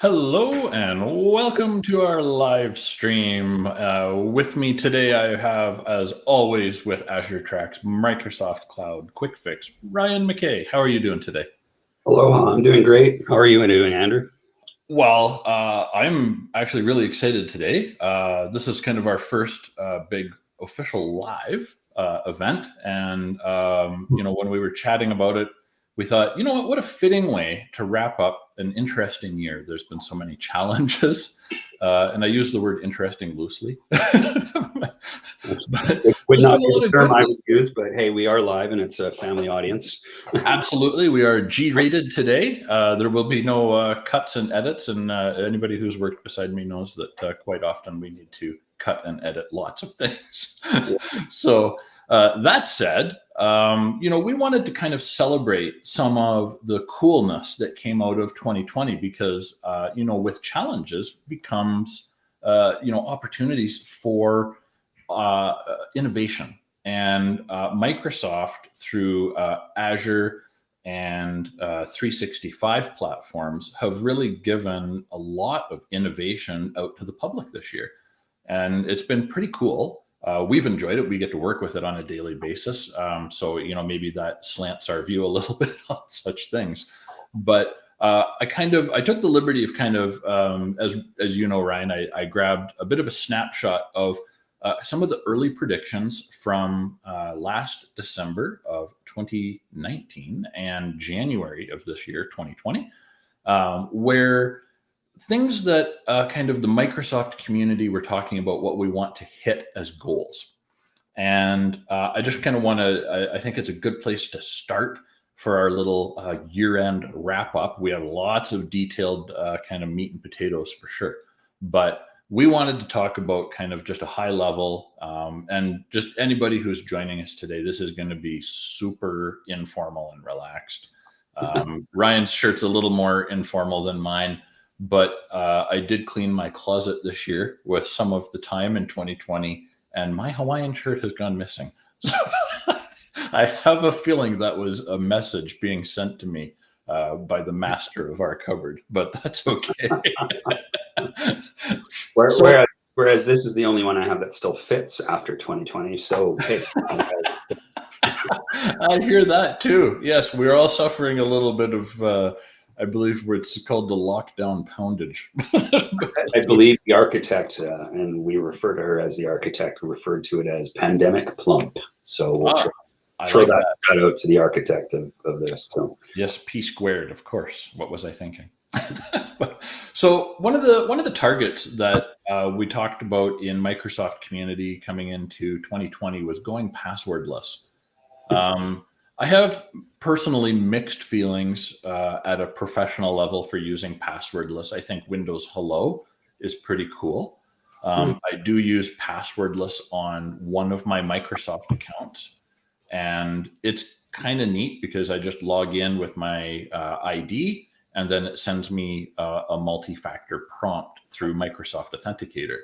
Hello and welcome to our live stream. With me today, I have, as always, with AzureTracks Microsoft Cloud Quick Fix, Ryan McKay. How are you doing today? Hello, I'm doing great. How are you doing, Andrew? Well, I'm actually really excited today. This is kind of our first big official live event. And, when we were chatting about it, we thought, you know what a fitting way to wrap up an interesting year. There's been so many challenges. And I use the word interesting loosely. It would not be the term I would use, but hey, we are live and it's a family audience. Absolutely. We are G-rated today. There will be no cuts and edits. And anybody who's worked beside me knows that quite often we need to cut and edit lots of things. So that said, we wanted to kind of celebrate some of the coolness that came out of 2020 because, with challenges becomes, opportunities for innovation. And Microsoft, through Azure and 365 platforms, have really given a lot of innovation out to the public this year. And it's been pretty cool. We've enjoyed it. We get to work with it on a daily basis. So, maybe that slants our view a little bit on such things. But I took the liberty of as you know, Ryan, I grabbed a bit of a snapshot of some of the early predictions from last December of 2019 and January of this year, 2020, where things that kind of the Microsoft community were talking about what we want to hit as goals. And I just kind of want to, I think it's a good place to start for our little year-end wrap up. We have lots of detailed kind of meat and potatoes for sure. But we wanted to talk about kind of just a high level, and just anybody who's joining us today, this is going to be super informal and relaxed. Ryan's shirt's a little more informal than mine, but I did clean my closet this year with some of the time in 2020, and my Hawaiian shirt has gone missing. So I have a feeling that was a message being sent to me by the master of our cupboard, but that's okay. Whereas this is the only one I have that still fits after 2020. So hey, I hear that too. Yes, we're all suffering a little bit of, I believe it's called the lockdown poundage. I believe the architect, and we refer to her as the architect, referred to it as pandemic plump. So we'll throw that shout out to the architect of this. So yes, P squared, of course. What was I thinking? So one of the targets that we talked about in Microsoft community coming into 2020 was going passwordless. I have personally mixed feelings at a professional level for using passwordless. I think Windows Hello is pretty cool. I do use passwordless on one of my Microsoft accounts, and it's kind of neat because I just log in with my ID, and then it sends me a multi-factor prompt through Microsoft Authenticator.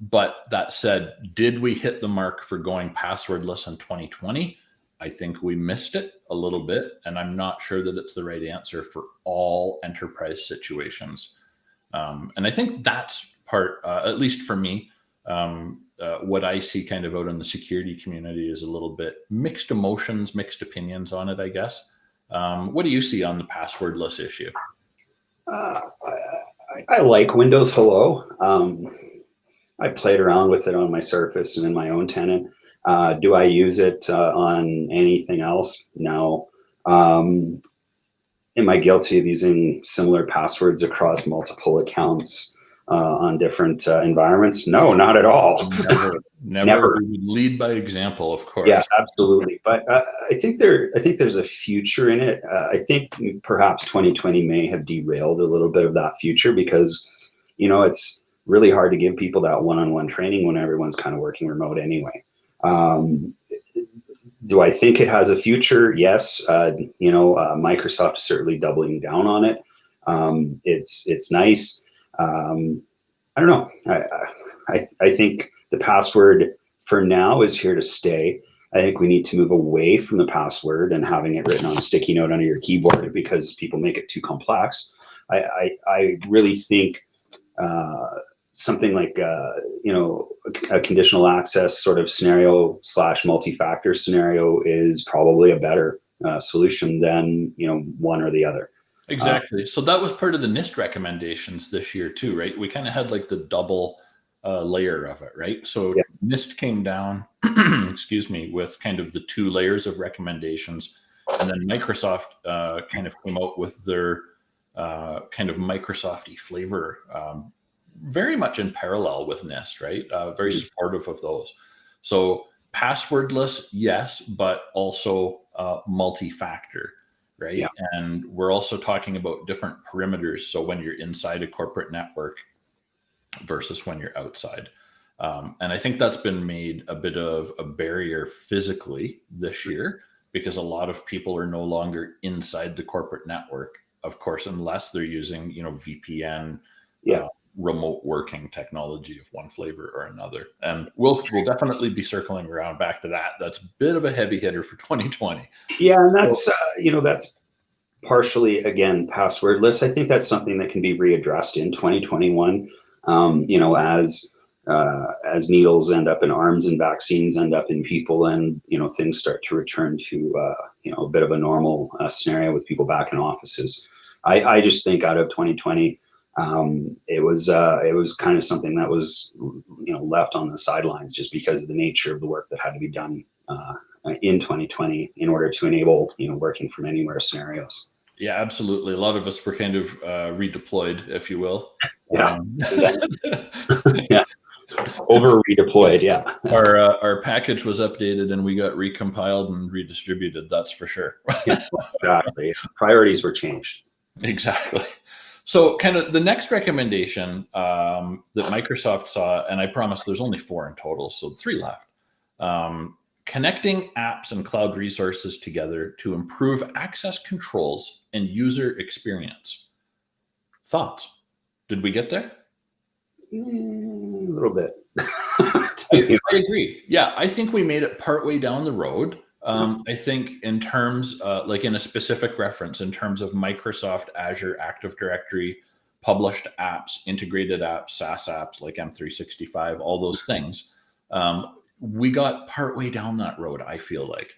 But that said, did we hit the mark for going passwordless in 2020? I think we missed it a little bit, and I'm not sure that it's the right answer for all enterprise situations. And I think that's part, at least for me, what I see kind of out in the security community is a little bit mixed emotions, mixed opinions on it, I guess. What do you see on the passwordless issue? I like Windows Hello. I played around with it on my Surface and in my own tenant. Do I use it on anything else? No. Am I guilty of using similar passwords across multiple accounts on different environments? No, not at all. Never. We would lead by example, of course. Yeah, absolutely. But I think there's a future in it. I think perhaps 2020 may have derailed a little bit of that future because, it's really hard to give people that one-on-one training when everyone's kind of working remote anyway. Do I think it has a future? Yes. Microsoft is certainly doubling down on it. It's nice. I don't know. I think the password for now is here to stay. I think we need to move away from the password and having it written on a sticky note under your keyboard because people make it too complex. I really think something like a conditional access sort of scenario / multi-factor scenario is probably a better solution than one or the other. Exactly. So that was part of the NIST recommendations this year too, right? We kind of had like the double layer of it, right? So Yeah. NIST came down, excuse me, with kind of the 2 layers of recommendations, and then Microsoft kind of came out with their kind of Microsoft-y flavor, very much in parallel with NIST, right? Very supportive of those. So passwordless, yes, but also multi-factor. Right. Yeah. And we're also talking about different perimeters. So when you're inside a corporate network versus when you're outside. And I think that's been made a bit of a barrier physically this year because a lot of people are no longer inside the corporate network, of course, unless they're using, VPN, Yeah. remote working technology of one flavor or another. And we'll definitely be circling around back to that. That's a bit of a heavy hitter for 2020. Yeah, and that's that's partially, again, passwordless. I think that's something that can be readdressed in 2021. As needles end up in arms and vaccines end up in people, and things start to return to a bit of a normal scenario with people back in offices. I just think out of 2020, it was kind of something that was left on the sidelines just because of the nature of the work that had to be done in 2020 in order to enable working from anywhere scenarios. Yeah, absolutely. A lot of us were kind of redeployed, if you will. Yeah. Yeah. Over redeployed. Yeah. Our package was updated and we got recompiled and redistributed. That's for sure. Yeah, exactly. Priorities were changed. Exactly. So kind of the next recommendation that Microsoft saw, and I promise there's only 4 in total, so 3 left. Connecting apps and cloud resources together to improve access controls and user experience. Thoughts? Did we get there? A little bit. I agree. Yeah, I think we made it partway down the road. I think in terms, like in a specific reference, in terms of Microsoft Azure Active Directory, published apps, integrated apps, SaaS apps like M365, all those things, we got partway down that road, I feel like.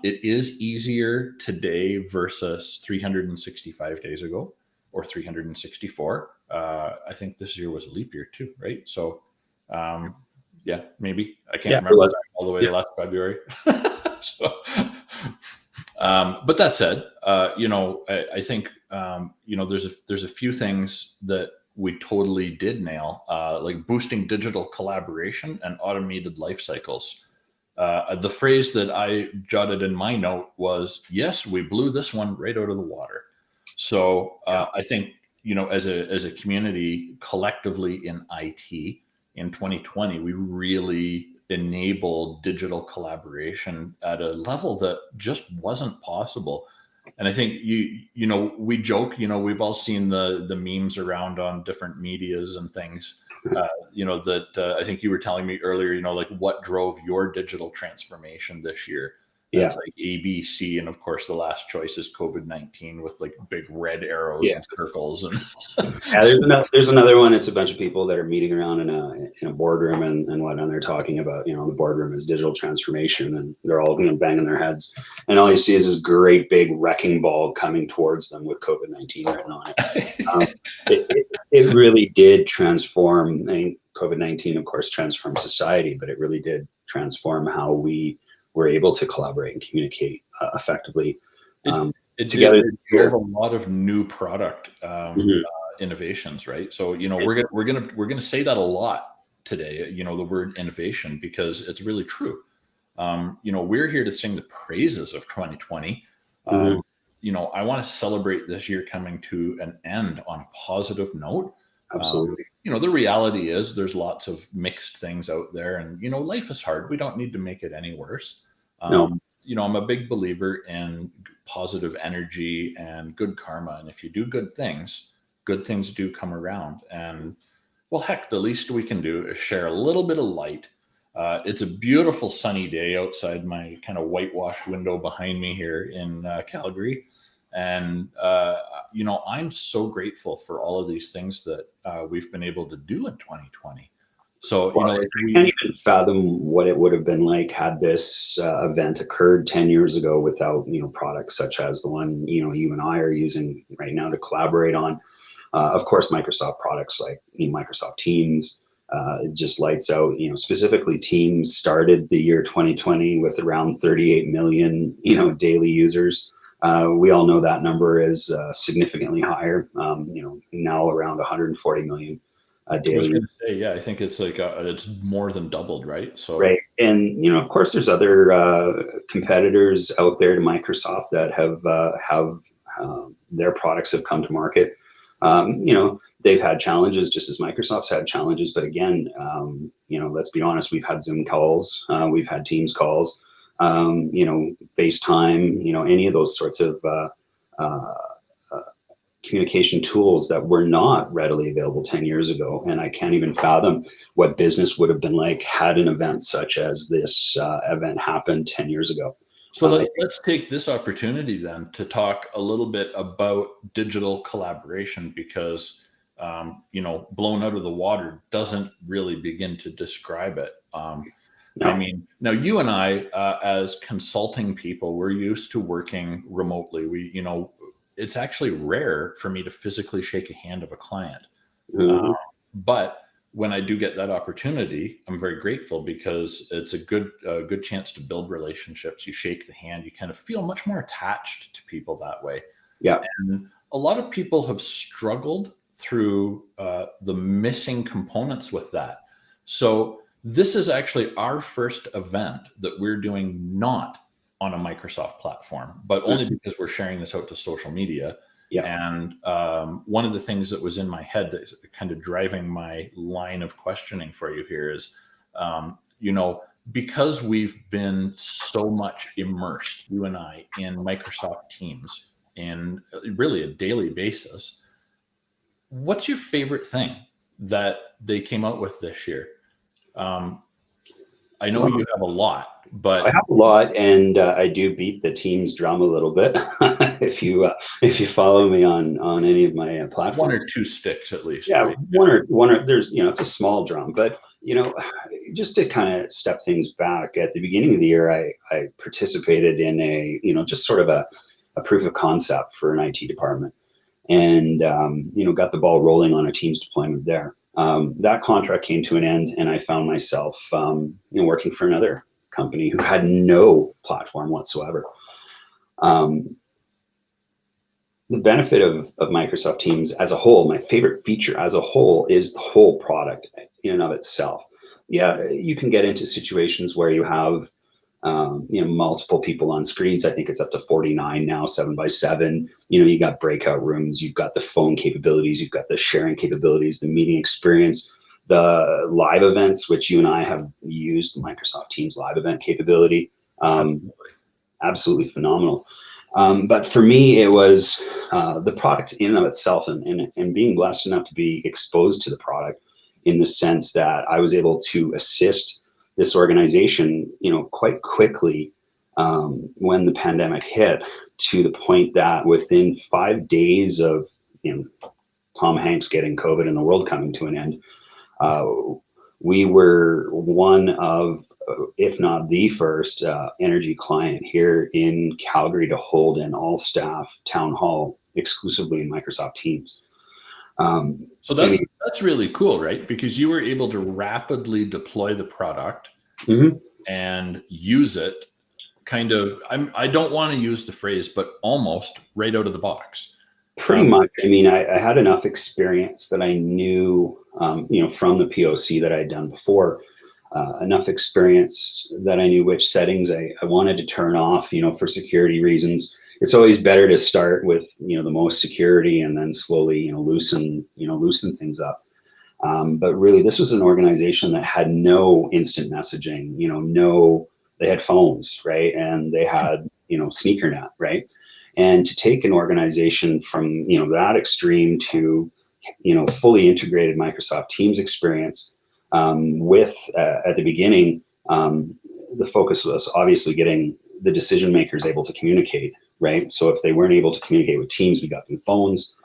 It is easier today versus 365 days ago or 364. I think this year was a leap year too, right? So, yeah, maybe. I can't remember all the way to last February. So, but that said, I think, there's a few things that we totally did nail, like boosting digital collaboration and automated life cycles. The phrase that I jotted in my note was, yes, we blew this one right out of the water. So I think, as a community collectively in IT in 2020, we really enabled digital collaboration at a level that just wasn't possible. And I think we joke, we've all seen the memes around on different medias and things, that I think you were telling me earlier, like what drove your digital transformation this year? Yeah. It's like A, B, C, and of course the last choice is COVID-19 with like big red arrows and circles. And yeah, there's another one. It's a bunch of people that are meeting around in a boardroom and whatnot. They're talking about the boardroom is digital transformation, and they're all banging their heads, and all you see is this great big wrecking ball coming towards them with COVID-19 written on it. It really did transform. I mean, COVID-19, of course, transformed society, but it really did transform how we were able to collaborate and communicate effectively together. It drove a lot of new product innovations, right? So we're gonna say that a lot today. The word innovation, because it's really true. We're here to sing the praises of 2020. I want to celebrate this year coming to an end on a positive note. Absolutely. The reality is there's lots of mixed things out there, and life is hard. We don't need to make it any worse. No. I'm a big believer in positive energy and good karma. And if you do good things do come around. And well, heck, the least we can do is share a little bit of light. It's a beautiful sunny day outside my kind of whitewashed window behind me here in Calgary. And, I'm so grateful for all of these things that we've been able to do in 2020. So, Well, I can't even fathom what it would have been like had this event occurred 10 years ago without, products such as the one, you and I are using right now to collaborate on. Of course, Microsoft products like Microsoft Teams, it just lights out. Specifically, Teams started the year 2020 with around 38 million, daily users. We all know that number is significantly higher. Now around 140 million daily. I was going to say, yeah, I think it's like it's more than doubled, right? So right, and of course, there's other competitors out there to Microsoft that have their products have come to market. They've had challenges just as Microsoft's had challenges. But again, let's be honest, we've had Zoom calls, we've had Teams calls, FaceTime, any of those sorts of communication tools that were not readily available 10 years ago. And I can't even fathom what business would have been like had an event such as this event happened 10 years ago. So let's take this opportunity then to talk a little bit about digital collaboration, because blown out of the water doesn't really begin to describe it. No. I mean, now you and I, as consulting people, we're used to working remotely. It's actually rare for me to physically shake a hand of a client. Mhm. But when I do get that opportunity, I'm very grateful, because it's a good chance to build relationships. You shake the hand, you kind of feel much more attached to people that way. Yeah. And a lot of people have struggled through the missing components with that. So this is actually our first event that we're doing not on a Microsoft platform, but only because we're sharing this out to social media. Yeah. And one of the things that was in my head that kind of driving my line of questioning for you here is, because we've been so much immersed, you and I, in Microsoft Teams in really a daily basis, what's your favorite thing that they came out with this year? I know you have a lot, but I have a lot, and I do beat the Teams drum a little bit. if you follow me on any of my platforms, one or two sticks at least. Yeah, right? one or there's it's a small drum, but just to kind of step things back, at the beginning of the year, I participated in a just sort of a proof of concept for an IT department, and got the ball rolling on a Teams deployment there. That contract came to an end, and I found myself working for another company who had no platform whatsoever. The benefit of Microsoft Teams as a whole, my favorite feature as a whole, is the whole product in and of itself. Yeah, you can get into situations where you have multiple people on screens. I think it's up to 49 now, 7x7. You got breakout rooms, you've got the phone capabilities, you've got the sharing capabilities, the meeting experience, the live events, which you and I have used the Microsoft Teams live event capability. Absolutely phenomenal. But for me, it was the product in and of itself, and being blessed enough to be exposed to the product in the sense that I was able to assist this organization, quite quickly when the pandemic hit, to the point that within 5 days of Tom Hanks getting COVID and the world coming to an end, we were one of, if not the first, energy client here in Calgary to hold an all-staff town hall exclusively in Microsoft Teams. So that's really cool, right? Because you were able to rapidly deploy the product and use it kind of, I don't want to use the phrase, but almost right out of the box. Pretty much. I mean, I had enough experience that I knew, from the POC that I'd done before, enough experience that I knew which settings I wanted to turn off, for security reasons. It's always better to start with, the most security and then slowly, loosen things up. But really, this was an organization that had no instant messaging, they had phones, right? And they had, SneakerNet, right? And to take an organization from, that extreme to, fully integrated Microsoft Teams experience, with, at the beginning, the focus was obviously getting the decision makers able to communicate right? So if they weren't able to communicate with Teams, we got them phones,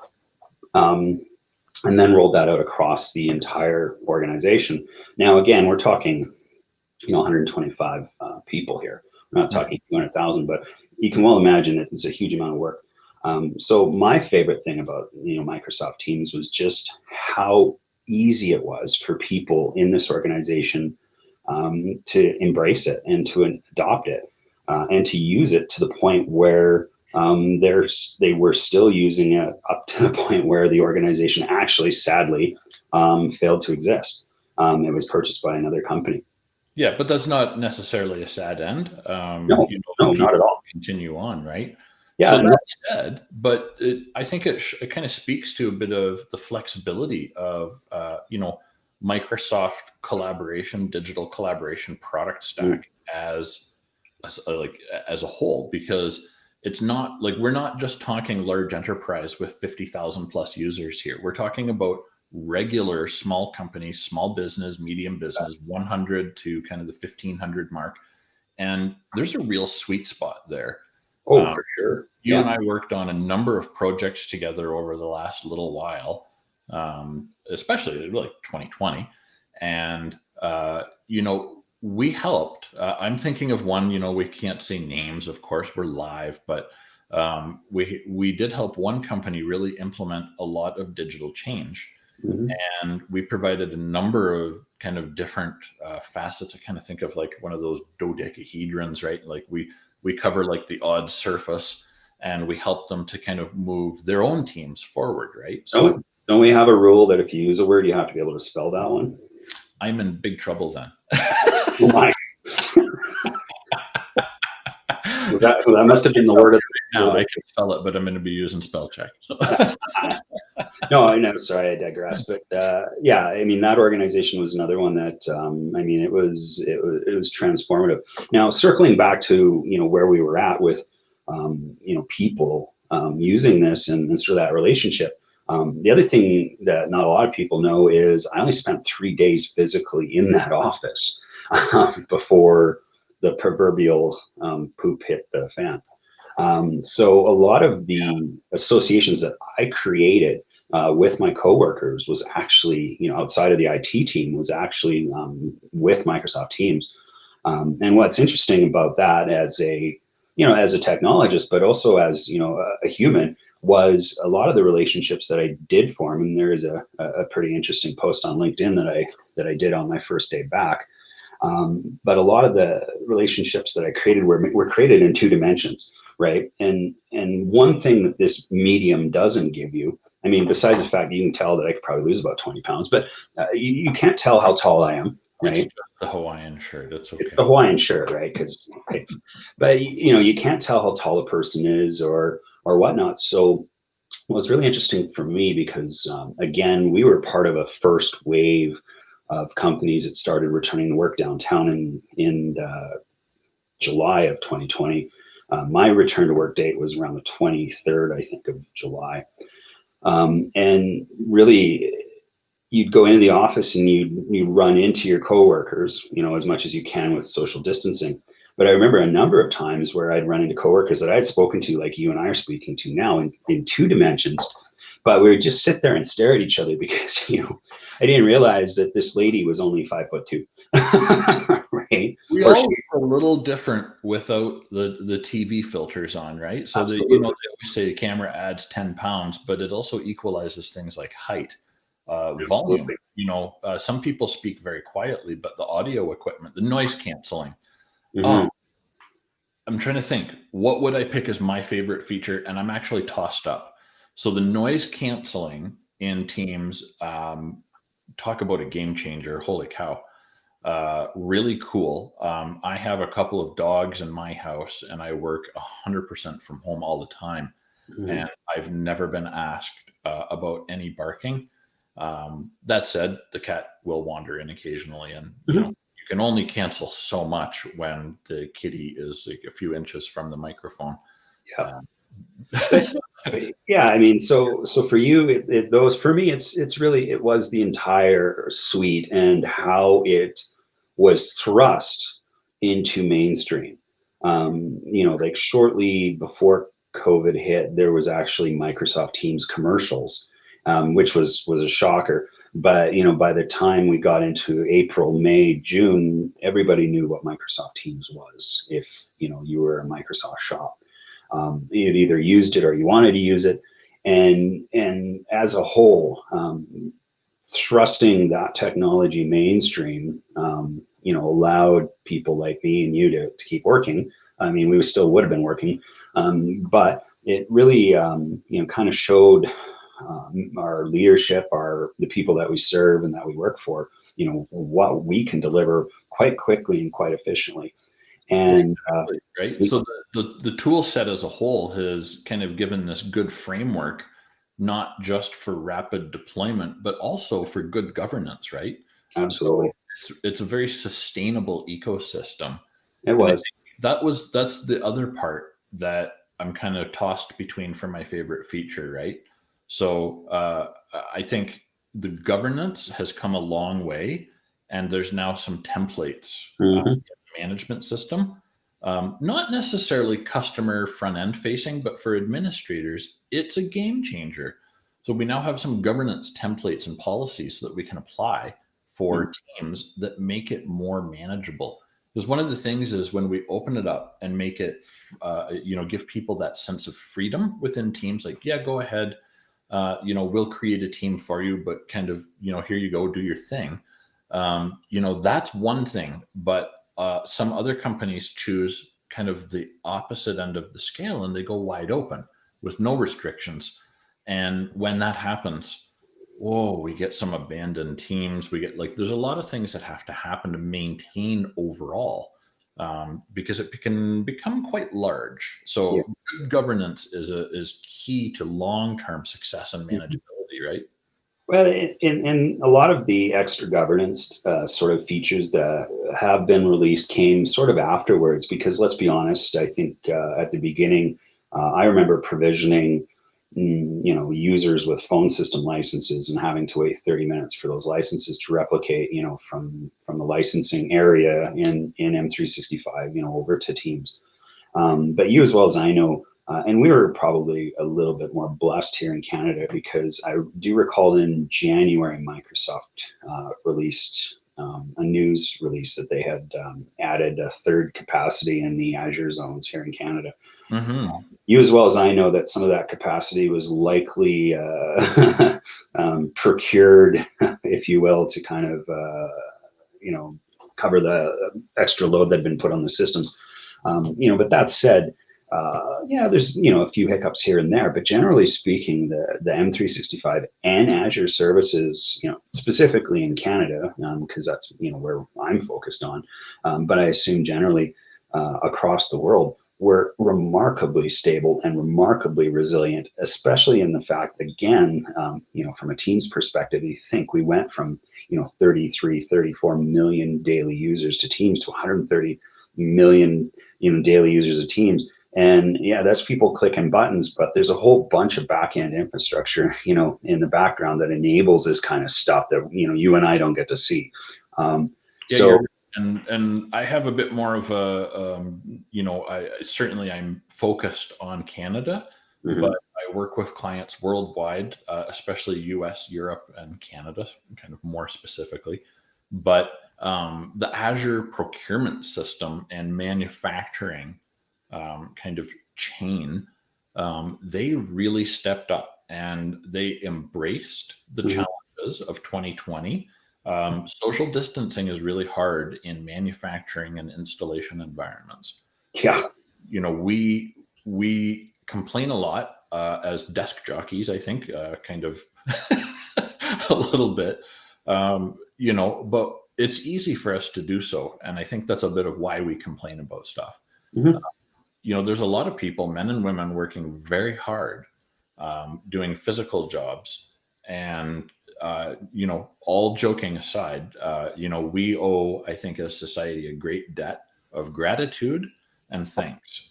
and then rolled that out across the entire organization. Now, again, we're talking, 125 people here. We're not talking 200,000, but you can well imagine it's a huge amount of work. So my favorite thing about Microsoft Teams was just how easy it was for people in this organization to embrace it and to adopt it and to use it to the point where they were still using it up to the point where the organization actually, sadly, failed to exist. It was purchased by another company. Yeah, but that's not necessarily a sad end. No, no, not at all. Continue on, right? Yeah, So no. that's sad, but I think it kind of speaks to a bit of the flexibility of Microsoft collaboration, digital collaboration product stack as a whole, because it's not like we're not just talking large enterprise with 50,000 plus users here. We're talking about regular small companies, small business, medium business, 100 to kind of the 1,500 mark. And there's a real sweet spot there. Oh, for sure. You and I worked on a number of projects together over the last little while, especially like 2020. And, we helped. I'm thinking of one, we can't say names, of course, we're live, but we did help one company really implement a lot of digital change. Mm-hmm. And we provided a number of kind of different facets. I kind of think of like one of those dodecahedrons, right? Like we cover like the odd surface, and we help them to kind of move their own teams forward, right? So don't we have a rule that if you use a word, you have to be able to spell that one? I'm in big trouble then. Oh my. that must have been the word of now. I can spell it, but I'm going to be using spell check. So. No, I know. Sorry, I digress. But yeah, I mean, that organization was another one that it was transformative. Now, circling back to where we were at with people using this and sort of that relationship. The other thing that not a lot of people know is I only spent 3 days physically in that office before the proverbial poop hit the fan. So a lot of the associations that I created with my coworkers was actually, outside of the IT team, was actually with Microsoft Teams. And what's interesting about that as a technologist, but also as, a human, was a lot of the relationships that I did form. And there is a pretty interesting post on LinkedIn that I did on my first day back. But a lot of the relationships that I created were created in 2 dimensions, right? And one thing that this medium doesn't give you, I mean, besides the fact you can tell that I could probably lose about 20 pounds, but you can't tell how tall I am, right? It's just the Hawaiian shirt. It's okay. It's the Hawaiian shirt, right? But you can't tell how tall a person is or whatnot. So it was really interesting for me because again, we were part of a first wave of companies that started returning to work downtown in July of 2020. My return to work date was around the 23rd, I think, of July. And really, you'd go into the office and you'd run into your coworkers, as much as you can with social distancing. But I remember a number of times where I'd run into coworkers that I'd spoken to, like you and I are speaking to now, in 2 dimensions. But we would just sit there and stare at each other because, I didn't realize that this lady was only 5'2", right? We all look a little different without the TV filters on, right? So they always say the camera adds 10 pounds, but it also equalizes things like height, volume. Some people speak very quietly, but the audio equipment, the noise canceling. Mm-hmm. I'm trying to think, what would I pick as my favorite feature? And I'm actually tossed up. So the noise canceling in Teams, talk about a game changer. Holy cow. Really cool. I have a couple of dogs in my house and I work 100% from home all the time. Mm-hmm. And I've never been asked about any barking. That said, the cat will wander in occasionally, and you can only cancel so much when the kitty is like a few inches from the microphone. Yeah. Yeah, I mean, so for you, for me, it was the entire suite and how it was thrust into mainstream. Like shortly before COVID hit, there was actually Microsoft Teams commercials, which was a shocker. But by the time we got into April, May, June, everybody knew what Microsoft Teams was. If you were a Microsoft shop, you'd either used it or you wanted to use it, and as a whole, thrusting that technology mainstream, allowed people like me and you to keep working. I mean, we still would have been working, but it really, kind of showed our leadership, the people that we serve and that we work for, what we can deliver quite quickly and quite efficiently. And exactly, right. So the tool set as a whole has kind of given this good framework, not just for rapid deployment, but also for good governance, right? absolutely, So it's a very sustainable ecosystem. it And I was. think that's the other part that I'm kind of tossed between for my favorite feature, right? So I think the governance has come a long way, and there's now some templates in Mhm. the management system. Not necessarily customer front end facing, but for administrators, it's a game changer. So we now have some governance templates and policies that we can apply for teams that make it more manageable. Because one of the things is when we open it up and make it, give people that sense of freedom within teams, like, yeah, go ahead, we'll create a team for you, but kind of, here you go, do your thing. That's one thing, but some other companies choose kind of the opposite end of the scale and they go wide open with no restrictions. And when that happens, whoa, we get some abandoned teams. We get there's a lot of things that have to happen to maintain overall, because it can become quite large. Yeah. So good governance is key to long-term success and Mhm. manageability, right? Well, in a lot of the extra governance sort of features that have been released came sort of afterwards, because let's be honest, I think at the beginning, I remember provisioning, users with phone system licenses and having to wait 30 minutes for those licenses to replicate, from the licensing area in M365, over to Teams. But you, as well as I know, and we were probably a little bit more blessed here in Canada, because I do recall in January, Microsoft released a news release that they had added a third capacity in the Azure zones here in Canada. Mm-hmm. You, as well as I know, that some of that capacity was likely procured, if you will, to kind of, cover the extra load that had been put on the systems. But that said, yeah, there's a few hiccups here and there, but generally speaking, the M365 and Azure services, specifically in Canada, because that's where I'm focused on, but I assume generally across the world, were remarkably stable and remarkably resilient, especially in the fact that, again, from a Teams perspective, you think we went from 33, 34 million daily users to Teams to 130 million daily users of Teams. And yeah, that's people clicking buttons, but there's a whole bunch of back-end infrastructure, in the background that enables this kind of stuff that, you and I don't get to see. Yeah, So, and I have a bit more of a, I'm focused on Canada, but mhm, I work with clients worldwide, especially US, Europe, and Canada, kind of more specifically. But the Azure procurement system and manufacturing kind of chain, they really stepped up and they embraced the mhm, challenges of 2020. Social distancing is really hard in manufacturing and installation environments. yeah, We complain a lot as desk jockeys. I think kind of a little bit, but it's easy for us to do so, and I think that's a bit of why we complain about stuff. mhm, There's a lot of people, men and women, working very hard, doing physical jobs. And, all joking aside, we owe, I think, as society, a great debt of gratitude and thanks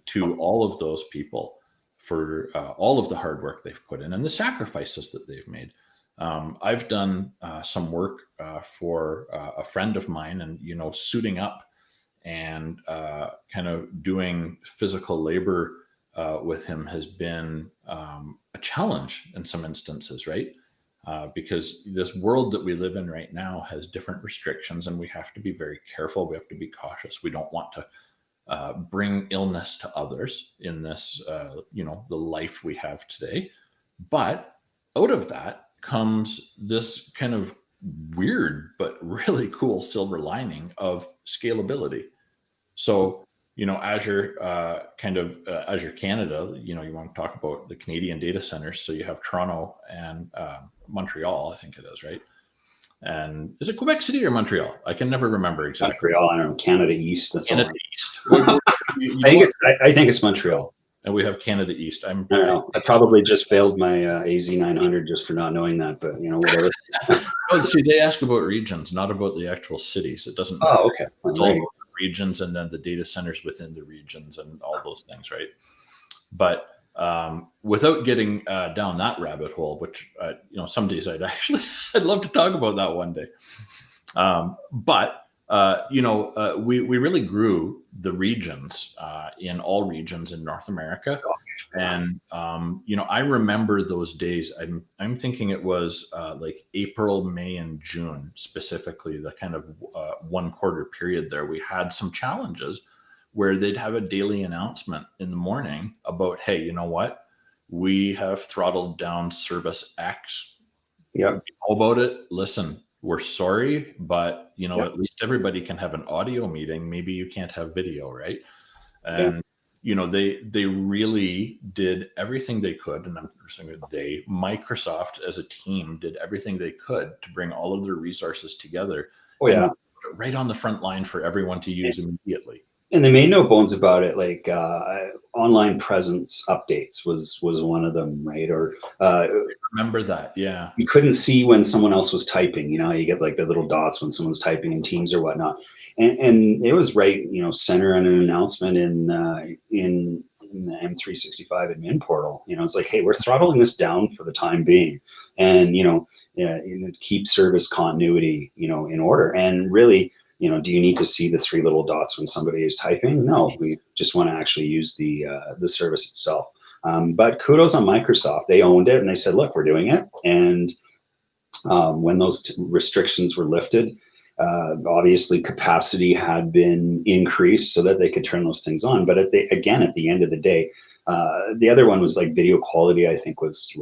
to all of those people for all of the hard work they've put in and the sacrifices that they've made. I've done some work for a friend of mine, and, suiting up and kind of doing physical labor with him has been a challenge in some instances, right? Because this world that we live in right now has different restrictions, and we have to be very careful. We have to be cautious. We don't want to bring illness to others in this, the life we have today. But out of that comes this kind of weird but really cool silver lining of scalability. So, Azure Azure Canada, you want to talk about the Canadian data centers. So you have Toronto and Montreal, I think it is, right? And is it Quebec City or Montreal? I can never remember exactly. Montreal, I don't know, Canada East. That's Canada all. East. I think it's Montreal. And we have Canada East. I don't know. I probably just failed my AZ900 just for not knowing that, but whatever. Oh, see, they ask about regions, not about the actual cities. It doesn't matter. Oh, okay. It's all about the regions and then the data centers within the regions and all those things, right? But without getting down that rabbit hole, which some days I'd love to talk about that one day. But we really grew the regions in all regions in North America, and I remember those days. I'm thinking it was like April, May, and June specifically, the kind of 1 quarter period there. We had some challenges where they'd have a daily announcement in the morning about, hey, you know what? We have throttled down service X. Yeah. You know about it. Listen, we're sorry, but at least everybody can have an audio meeting. Maybe you can't have video, right? And they really did everything they could, and I'm saying Microsoft as a team did everything they could to bring all of their resources together. Oh yeah, right on the front line for everyone to use immediately. And they made no bones about it. Like online presence updates was one of them, right? Or I remember that, yeah. You couldn't see when someone else was typing. You get like the little dots when someone's typing in Teams or whatnot. And it was right, center on an announcement in the M365 admin portal. It's like, hey, we're throttling this down for the time being, and keep service continuity, in order. And really, do you need to see the 3 little dots when somebody is typing? No, we just want to actually use the service itself. But kudos on Microsoft. They owned it and they said, look, we're doing it. And when those restrictions were lifted, obviously capacity had been increased so that they could turn those things on. But at the end of the day, the other one was like video quality, I think was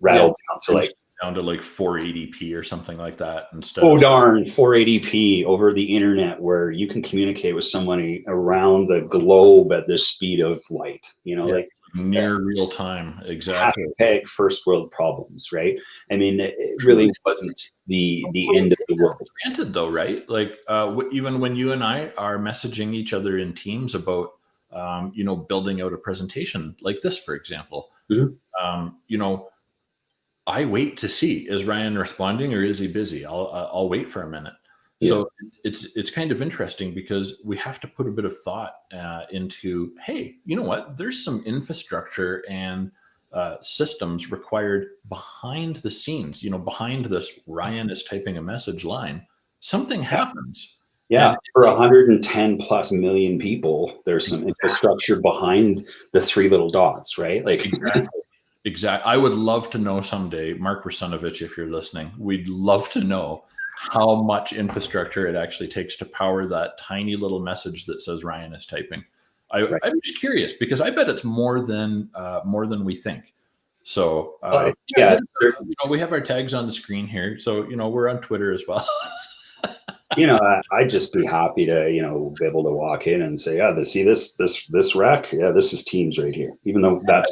rattled down to like, down to like 480p or something like that instead. Oh darn, 480p over the internet, where you can communicate with somebody around the globe at the speed of light. Like near real time. Exactly. Hashtag first world problems, right? I mean, it really wasn't the end of the world. Granted, though, right? Like even when you and I are messaging each other in Teams about building out a presentation like this, for example, I wait to see, is Ryan responding or is he busy? I'll wait for a minute. Yeah. So it's kind of interesting because we have to put a bit of thought into, hey, you know what? There's some infrastructure and systems required behind the scenes. Behind this, Ryan is typing a message line. Something happens. Yeah, for 110 plus million people, there's some infrastructure behind the 3 little dots, right? Like Exactly. I would love to know someday, Mark Rusunovich, if you're listening, we'd love to know how much infrastructure it actually takes to power that tiny little message that says Ryan is typing. I'm just curious because I bet it's more than we think. So we have our tags on the screen here. So we're on Twitter as well. I'd just be happy to, be able to walk in and say, yeah, see this rack? Yeah, this is Teams right here. Even though that's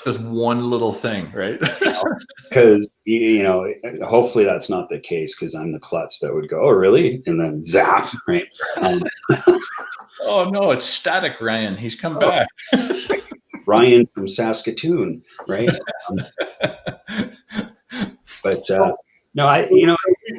just one little thing, right? Because, hopefully that's not the case, because I'm the klutz that would go, oh, really? And then zap, right? Oh, no, it's static Ryan. He's come back. Ryan from Saskatoon, right? But no,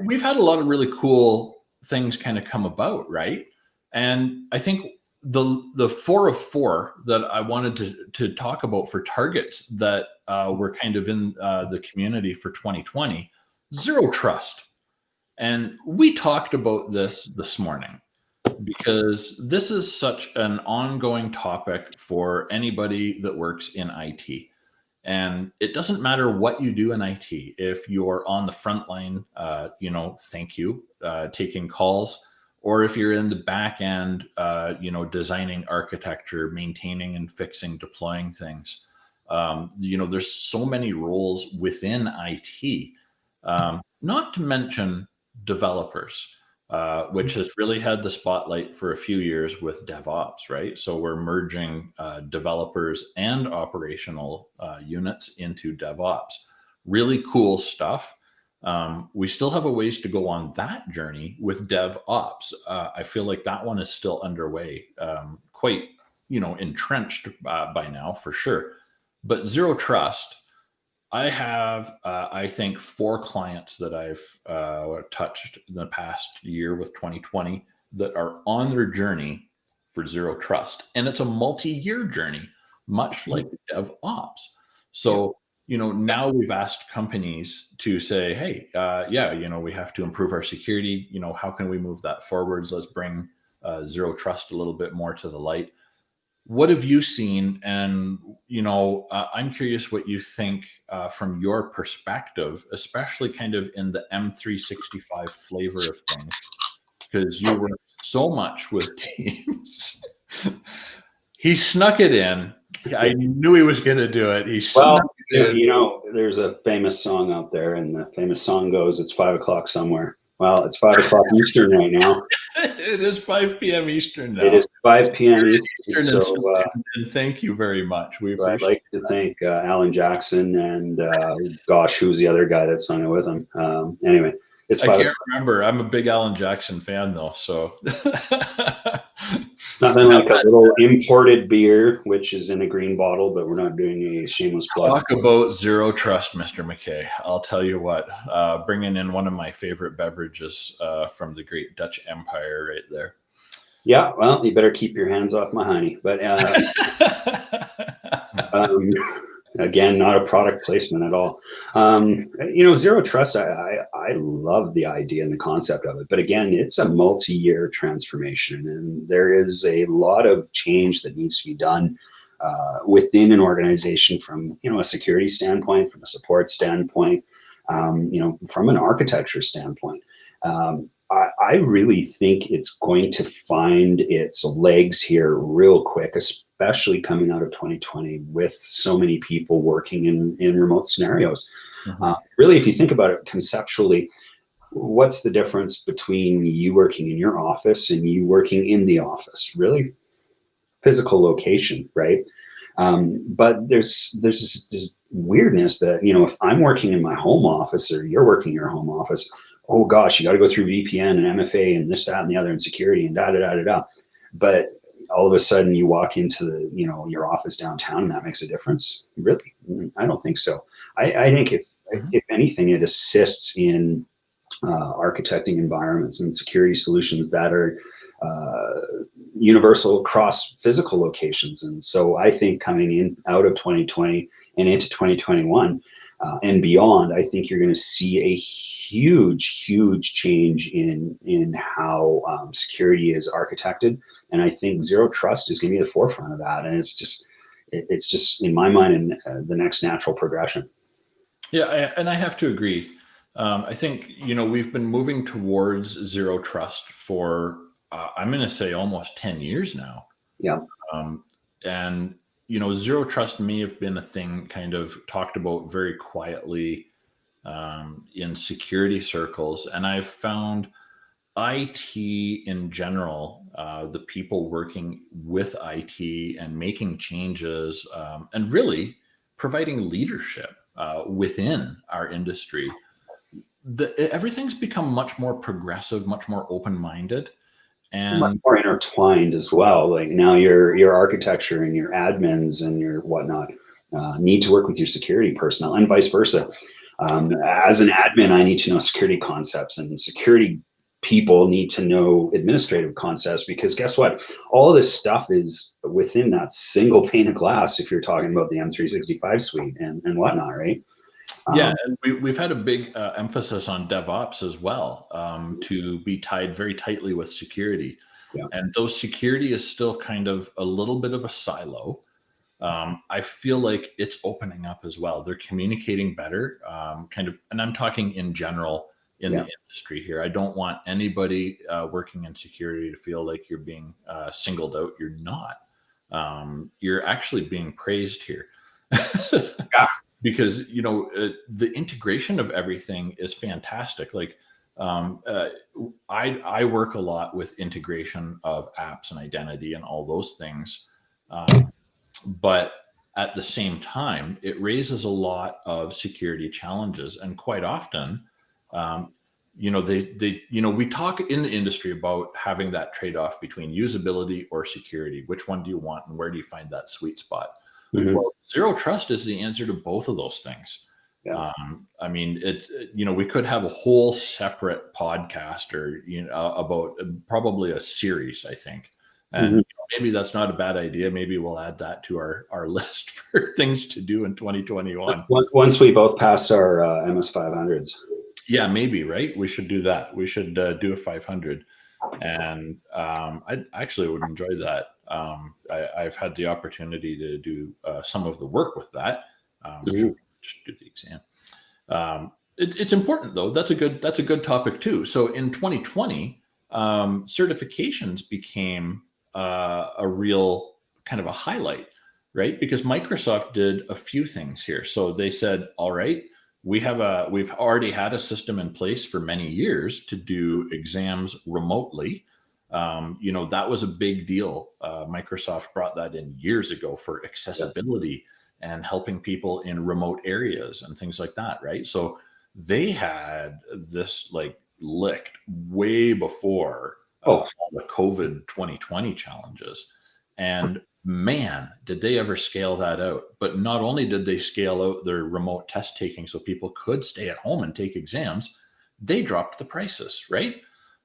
we've had a lot of really cool things kind of come about, right? And I think the 4 of 4 that I wanted to talk about for targets that were kind of in the community for 2020, zero trust. And we talked about this morning. because this is such an ongoing topic for anybody that works in IT. And it doesn't matter what you do in IT. If you're on the front line, thank you, taking calls, or if you're in the back end, designing architecture, maintaining and fixing, deploying things. There's so many roles within IT, not to mention developers, which has really had the spotlight for a few years with DevOps, right? So we're merging developers and operational units into DevOps. Really cool stuff. We still have a ways to go on that journey with DevOps. I feel like that one is still underway, quite, entrenched by now for sure. But Zero Trust, I have, I think, 4 clients that I've touched in the past year with 2020 that are on their journey for Zero Trust. And it's a multi-year journey, much like DevOps. So, now we've asked companies to say, hey, we have to improve our security. How can we move that forwards? Let's bring Zero Trust a little bit more to the light. What have you seen? And, I'm curious what you think from your perspective, especially kind of in the M365 flavor of things, because you work so much with teams. He snuck it in. I knew he was going to do it. He snuck it in. There's a famous song out there, and the famous song goes, "It's 5 o'clock somewhere." Well, it's 5 o'clock Eastern right now. It is 5 p.m. Eastern now. It is 5 p.m. Eastern. And thank you very much. I'd like to thank Alan Jackson and who's the other guy that sung it with him? Anyway, I can't remember. I'm a big Alan Jackson fan, though. So nothing like a little imported beer, which is in a green bottle, but we're not doing a shameless plug. Talk about Zero Trust, Mr. McKay. I'll tell you what, bringing in one of my favorite beverages from the great Dutch Empire right there. Yeah, well, you better keep your hands off my honey. But again, not a product placement at all. Zero Trust, I love the idea and the concept of it. But again, it's a multi-year transformation, and there is a lot of change that needs to be done within an organization from, a security standpoint, from a support standpoint, from an architecture standpoint. I really think it's going to find its legs here real quick, especially coming out of 2020 with so many people working in remote scenarios. Mm-hmm. Really, if you think about it conceptually, what's the difference between you working in your office and you working in the office? Really, physical location, right? But there's this weirdness that, if I'm working in my home office or you're working in your home office, oh gosh, you got to go through VPN and MFA and this, that, and the other, and security and da. But all of a sudden you walk into the, your office downtown and that makes a difference? Really? I don't think so. I think if anything, it assists in architecting environments and security solutions that are universal across physical locations. And so I think coming in out of 2020 and into 2021 and beyond, I think you're going to see a huge change in how security is architected. And I think Zero Trust is going to be the forefront of that. And it's just in my mind, the next natural progression. Yeah, and I have to agree. I think, we've been moving towards Zero Trust for, I'm going to say almost 10 years now. Yeah. And, Zero Trust may have been a thing kind of talked about very quietly in security circles. And I've found IT in general, the people working with IT and making changes and really providing leadership within our industry, everything's become much more progressive, much more open-minded, and much more intertwined as well. Like now your architecture and your admins and your whatnot need to work with your security personnel and vice versa. As an admin, I need to know security concepts, and security people need to know administrative concepts, because guess what? All of this stuff is within that single pane of glass if you're talking about the M365 suite and whatnot, right? Yeah, and we've had a big emphasis on DevOps as well, to be tied very tightly with security. Yeah. And though security is still kind of a little bit of a silo, I feel like it's opening up as well. They're communicating better, kind of, and I'm talking in general in the industry here. I don't want anybody working in security to feel like you're being singled out. You're not. You're actually being praised here. Yeah. Because the integration of everything is fantastic. Like I work a lot with integration of apps and identity and all those things, but at the same time, it raises a lot of security challenges, and quite often, we talk in the industry about having that trade-off between usability or security. Which one do you want, and where do you find that sweet spot? Mm-hmm. Well, zero trust is the answer to both of those things. Yeah. I mean, we could have a whole separate podcast or, about probably a series, I think. And maybe that's not a bad idea. Maybe we'll add that to our list for things to do in 2021. Once we both pass our MS 500s. Yeah, maybe, right? We should do that. We should do a 500. And I actually would enjoy that. I've had the opportunity to do some of the work with that. Just do the exam. It's important though. That's a good topic too. So in 2020, certifications became a real kind of a highlight, right? Because Microsoft did a few things here. So they said, all right, we've already had a system in place for many years to do exams remotely. That was a big deal. Microsoft brought that in years ago for accessibility and helping people in remote areas and things like that, right? So they had this like licked way before all the COVID 2020 challenges. And man, did they ever scale that out. But not only did they scale out their remote test taking so people could stay at home and take exams, they dropped the prices, right?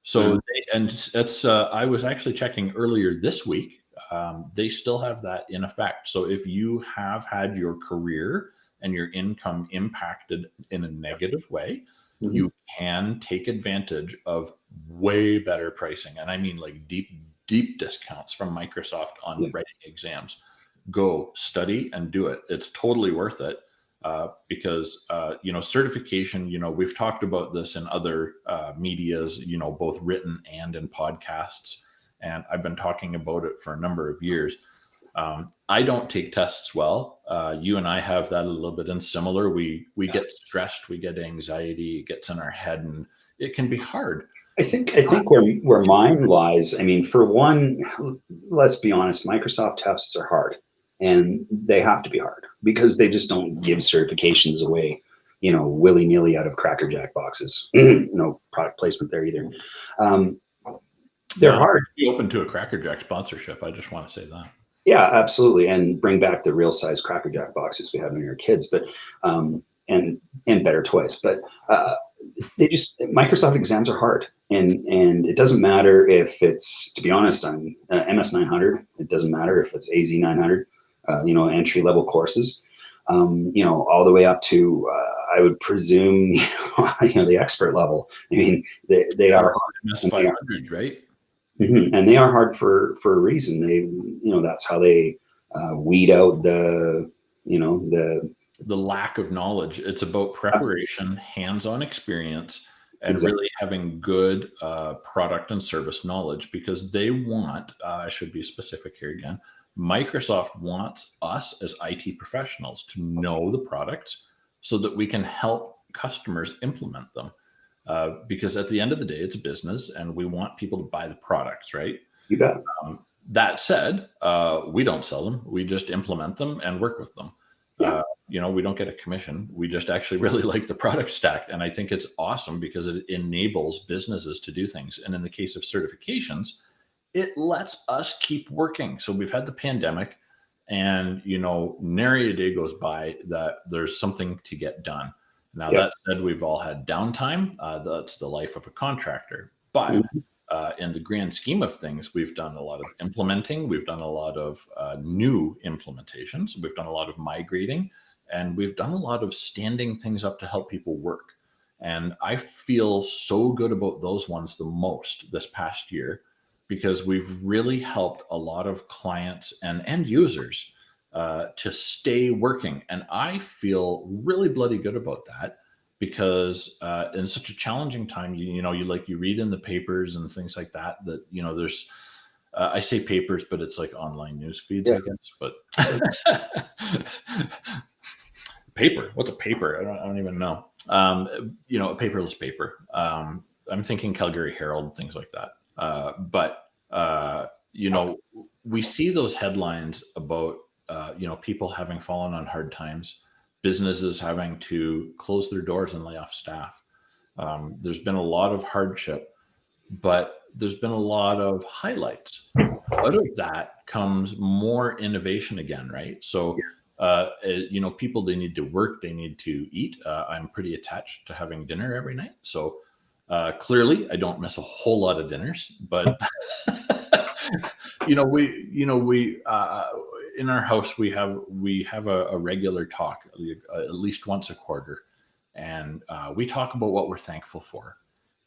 So I was actually checking earlier this week. They still have that in effect. So if you have had your career and your income impacted in a negative way, you can take advantage of way better pricing. And I mean like deep discounts from Microsoft on writing exams. Go study and do it. It's totally worth it. Because certification, we've talked about this in other medias, both written and in podcasts, and I've been talking about it for a number of years. I don't take tests well. You and I have that a little bit in similar. We get stressed, we get anxiety, it gets in our head, and it can be hard. I think where mine lies, I mean, for one, let's be honest, Microsoft tests are hard. And they have to be hard because they just don't give certifications away, willy-nilly out of Cracker Jack boxes. No product placement there either. They're hard. Be open to a Cracker Jack sponsorship. I just want to say that. Yeah, absolutely, and bring back the real size Cracker Jack boxes we have in your kids, but and better toys. But Microsoft exams are hard, and it doesn't matter if it's, to be honest, on MS 900. It doesn't matter if it's AZ 900. Entry level courses, all the way up to, I would presume, the expert level. I mean, they are hard. MS 500, right? And they are hard for a reason. They, that's how they weed out the lack of knowledge. It's about preparation, hands-on experience, and really having good product and service knowledge, because they want, I should be specific here again, Microsoft wants us as IT professionals to know the products so that we can help customers implement them. Because at the end of the day, it's a business and we want people to buy the products, right? You bet. That said, we don't sell them. We just implement them and work with them. We don't get a commission. We just actually really like the product stack. And I think it's awesome because it enables businesses to do things. And in the case of certifications, it lets us keep working. So we've had the pandemic, and nary a day goes by that there's something to get done. Now, that said, we've all had downtime. That's the life of a contractor. But in the grand scheme of things, we've done a lot of implementing. We've done a lot of new implementations. We've done a lot of migrating, and we've done a lot of standing things up to help people work. And I feel so good about those ones the most this past year, because we've really helped a lot of clients and end users to stay working. And I feel really bloody good about that, because in such a challenging time, you read in the papers and things like that, there's, I say papers, but it's like online news feeds, I guess, but paper, what's a paper? I don't even know. A paperless paper. I'm thinking Calgary Herald, things like that. But we see those headlines about, people having fallen on hard times, businesses having to close their doors and lay off staff. There's been a lot of hardship, but there's been a lot of highlights. Out of that comes more innovation again, right? So, people, they need to work, they need to eat. I'm pretty attached to having dinner every night. So clearly I don't miss a whole lot of dinners, but we in our house, we have a regular talk, at least once a quarter. And we talk about what we're thankful for.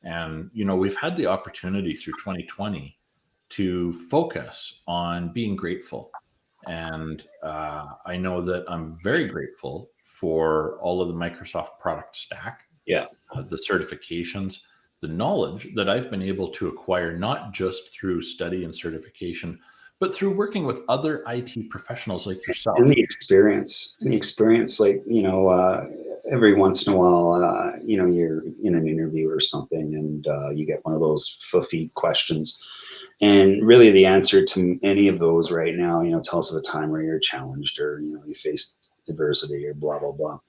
And, we've had the opportunity through 2020 to focus on being grateful. And I know that I'm very grateful for all of the Microsoft product stack, the certifications, the knowledge that I've been able to acquire, not just through study and certification, but through working with other IT professionals like yourself. And the experience, like, every once in a while, you're in an interview or something, and you get one of those foofy questions. And really the answer to any of those right now, tell us of a time where you're challenged, or, you faced adversity, or blah, blah, blah.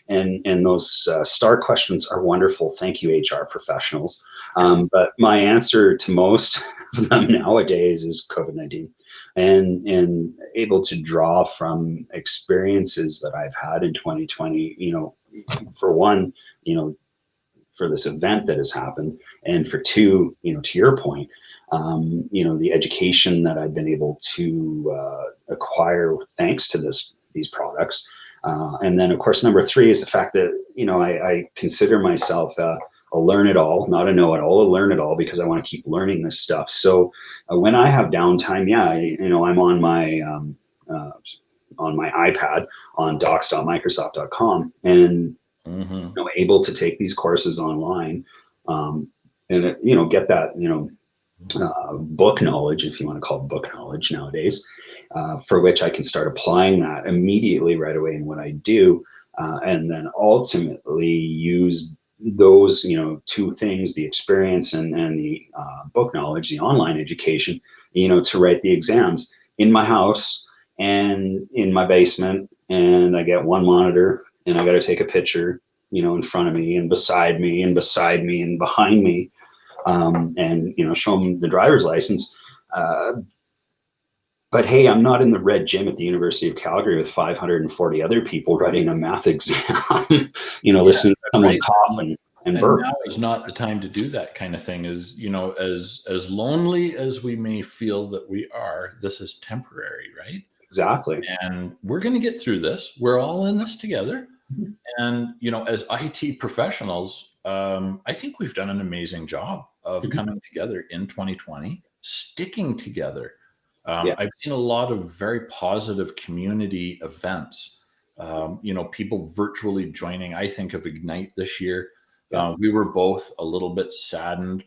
And those STAR questions are wonderful. Thank you, HR professionals. But my answer to most of them nowadays is COVID-19, and able to draw from experiences that I've had in 2020, for one, for this event that has happened, and for two, to your point, the education that I've been able to acquire thanks to these products. And then, of course, number three is the fact that, I consider myself a learn-it-all, not a know-it-all, a learn-it-all, because I want to keep learning this stuff. So when I have downtime, I'm on my iPad on docs.microsoft.com, and able to take these courses online, and get that book knowledge, if you want to call it book knowledge nowadays, for which I can start applying that immediately right away in what I do, and then ultimately use those two things, the experience and the book knowledge, the online education, to write the exams in my house and in my basement. And I get one monitor, and I got to take a picture in front of me and beside me and beside me and behind me, and show them the driver's license. But hey, I'm not in the red gym at the University of Calgary with 540 other people writing a math exam, listening to someone cough and burp. Now is not the time to do that kind of thing. As lonely as we may feel that we are, this is temporary, right? Exactly. And we're going to get through this. We're all in this together. And, as IT professionals, I think we've done an amazing job of coming together in 2020, sticking together. I've seen a lot of very positive community events, people virtually joining. I think of Ignite this year. We were both a little bit saddened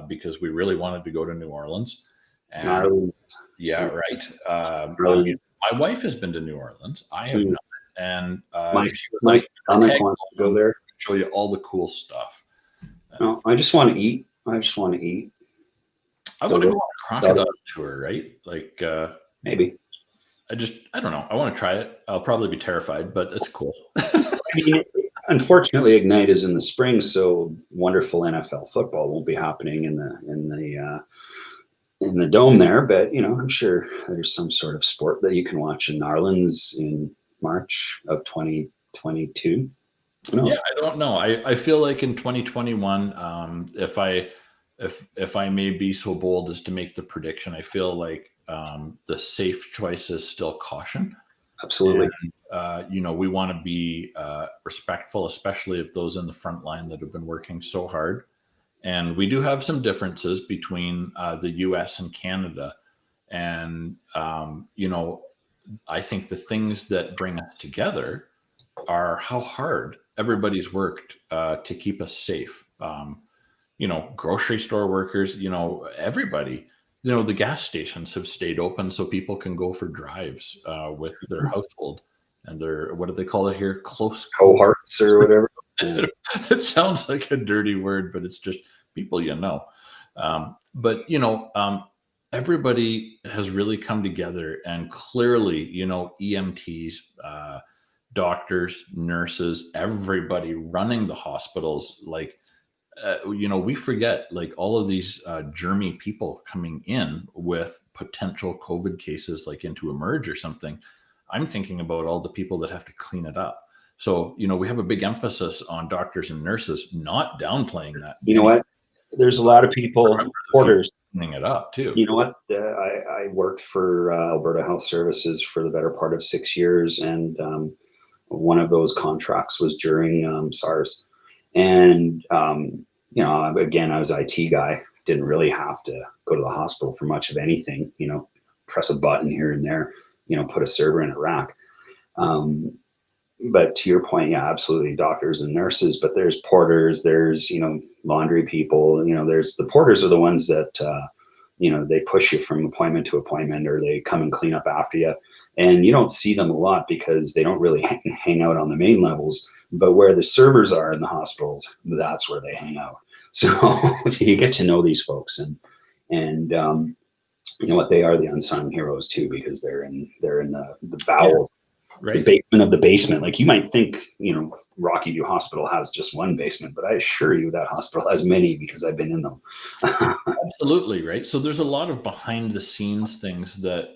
because we really wanted to go to New Orleans. And right. My wife has been to New Orleans. I have not. And my stomach wants to go there. Show you all the cool stuff. No, I just want to eat. I want to go on a crocodile tour, right? Like maybe. I don't know. I want to try it. I'll probably be terrified, but it's cool. Unfortunately, Ignite is in the spring, so wonderful NFL football won't be happening in the dome there. But I'm sure there's some sort of sport that you can watch in Narlands in March of 2022. Yeah, I don't know. I feel like in 2021, if I may be so bold as to make the prediction, I feel like the safe choice is still caution. Absolutely. And, we want to be respectful, especially of those in the front line that have been working so hard. And we do have some differences between the US and Canada. And, I think the things that bring us together are how hard everybody's worked to keep us safe. Grocery store workers, everybody. The gas stations have stayed open so people can go for drives with their household and their, what do they call it here? Close Cohorts or whatever. It sounds like a dirty word, but it's just people but everybody has really come together, and clearly, EMTs, doctors, nurses, everybody running the hospitals, like, we forget, like, all of these germy people coming in with potential COVID cases, like into Emerge or something. I'm thinking about all the people that have to clean it up. So, we have a big emphasis on doctors and nurses, not downplaying that. You know what? There's a lot of people, porters, cleaning it up too. You know what? I worked for Alberta Health Services for the better part of 6 years, and one of those contracts was during SARS. And again, I was IT guy, didn't really have to go to the hospital for much of anything. Press a button here and there, put a server in a rack. But to your point, yeah, absolutely, doctors and nurses. But there's porters, there's laundry people. There's the porters are the ones that they push you from appointment to appointment, or they come and clean up after you. And you don't see them a lot because they don't really hang out on the main levels. But where the servers are in the hospitals, that's where they hang out. So you get to know these folks, and you know what, they are the unsung heroes too, because they're in the bowels. Yeah. Right. The basement of the basement. Like, you might think, Rocky View Hospital has just one basement, but I assure you that hospital has many, because I've been in them. Absolutely, right? So there's a lot of behind the scenes things that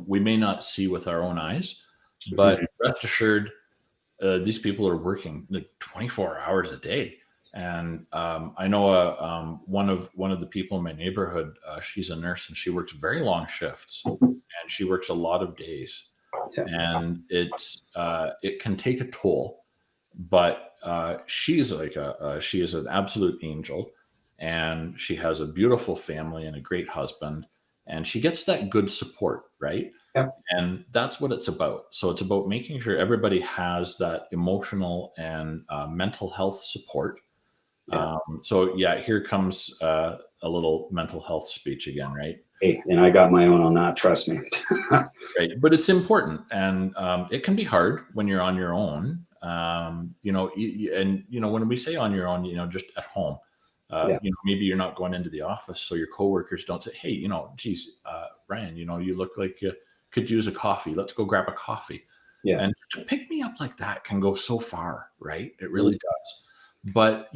we may not see with our own eyes, but rest assured, these people are working like 24 hours a day. And I know one of the people in my neighborhood, she's a nurse, and she works very long shifts, and she works a lot of days. And it can take a toll, but she is an absolute angel, and she has a beautiful family and a great husband, and she gets that good support, right? Yeah. And that's what it's about. So it's about making sure everybody has that emotional and mental health support. Yeah. So yeah, here comes a little mental health speech again, right? Hey, and I got my own on that, trust me. Right. But it's important, and it can be hard when you're on your own. And when we say on your own, just at home, maybe you're not going into the office, so your coworkers don't say, hey, geez, Ryan, you look like you could use a coffee. Let's go grab a coffee. Yeah. And to pick me up like that can go so far, right? It really does. But,